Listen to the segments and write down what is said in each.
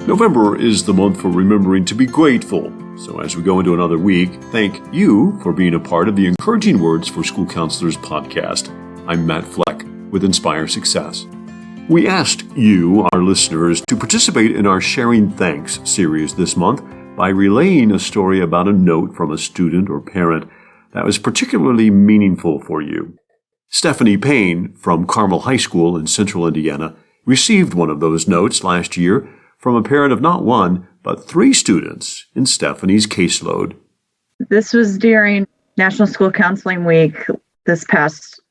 November is the month for remembering to be grateful. So as we go into another week, thank you for being a part of the Encouraging Words for School Counselors podcast. I'm Matt Fleck with Inspire Success. We asked you, our listeners, to participate in our Sharing Thanks series this month by relaying a story about a note from a student or parent that was particularly meaningful for you. Stephanie Payne from Carmel High School in Central Indiana received one of those notes last year from a parent of not one, but 3 students in Stephanie's caseload. This was during National School Counseling Week this past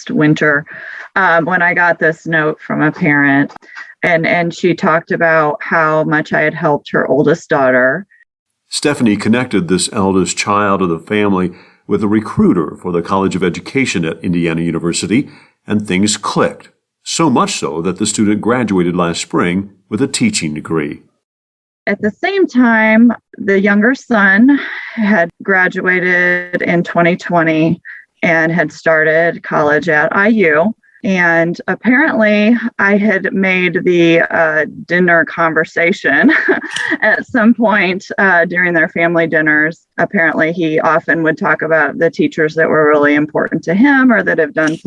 winter when I got this note from a parent, and she talked about how much I had helped her oldest daughter. Stephanie connected this eldest child of the family with a recruiter for the College of Education at Indiana University, and things clicked. So much so that the student graduated last spring with a teaching degree. At the same time, the younger son had graduated in 2020 and had started college at IU. And apparently I had made the dinner conversation at some point during their family dinners. Apparently he often would talk about the teachers that were really important to him or that had done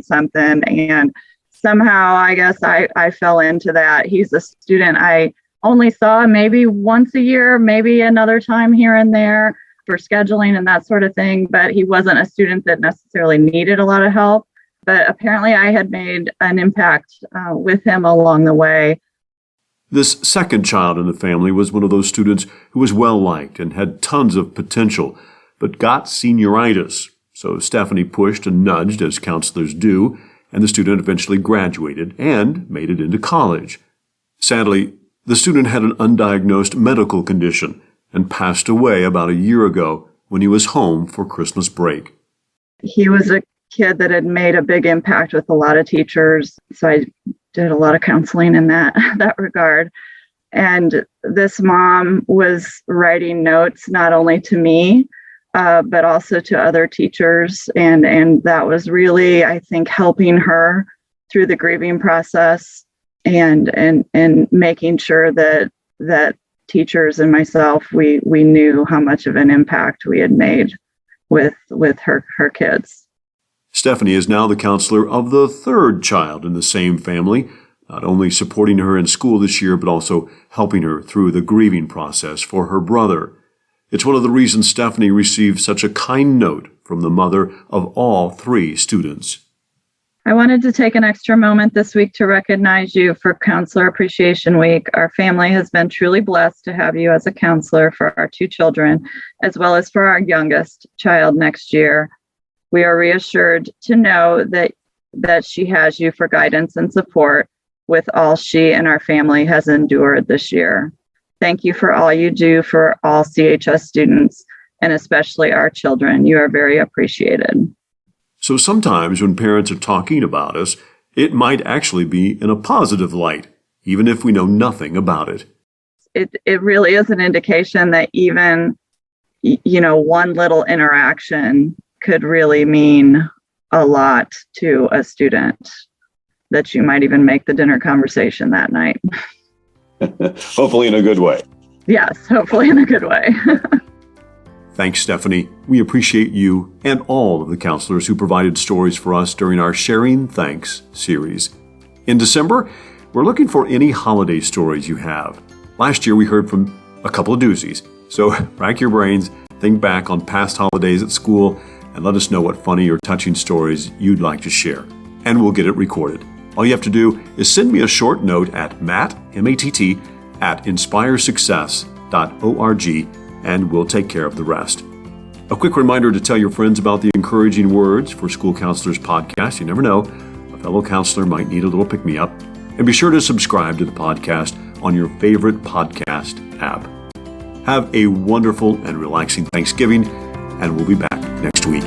something. And somehow, I guess I fell into that. He's a student I only saw maybe once a year, maybe another time here and there for scheduling and that sort of thing. But he wasn't a student that necessarily needed a lot of help. But apparently I had made an impact with him along the way. This second child in the family was one of those students who was well-liked and had tons of potential, but got senioritis. So Stephanie pushed and nudged, as counselors do, and the student eventually graduated and made it into college. Sadly, the student had an undiagnosed medical condition and passed away about a year ago when he was home for Christmas break. He was a kid that had made a big impact with a lot of teachers, so I did a lot of counseling in that regard. And this mom was writing notes not only to me, but also to other teachers. And that was really, I think, helping her through the grieving process and making sure that teachers and myself, we knew how much of an impact we had made with her kids. Stephanie is now the counselor of the 3rd child in the same family, not only supporting her in school this year, but also helping her through the grieving process for her brother. It's one of the reasons Stephanie received such a kind note from the mother of all 3 students. I wanted to take an extra moment this week to recognize you for Counselor Appreciation Week. Our family has been truly blessed to have you as a counselor for our 2 children, as well as for our youngest child next year. We are reassured to know that she has you for guidance and support with all she and our family has endured this year. Thank you for all you do for all CHS students, and especially our children. You are very appreciated. So sometimes when parents are talking about us, it might actually be in a positive light, even if we know nothing about it. It really is an indication that even, one little interaction could really mean a lot to a student, that you might even make the dinner conversation that night. Hopefully in a good way. Yes, hopefully in a good way. Thanks, Stephanie. We appreciate you and all of the counselors who provided stories for us during our Sharing Thanks series. In December, we're looking for any holiday stories you have. Last year, we heard from a couple of doozies. So rack your brains, think back on past holidays at school, and let us know what funny or touching stories you'd like to share. And we'll get it recorded. All you have to do is send me a short note at matt@inspiresuccess.org, and we'll take care of the rest. A quick reminder to tell your friends about the Encouraging Words for School Counselors podcast. You never know, a fellow counselor might need a little pick-me-up. And be sure to subscribe to the podcast on your favorite podcast app. Have a wonderful and relaxing Thanksgiving, and we'll be back next week.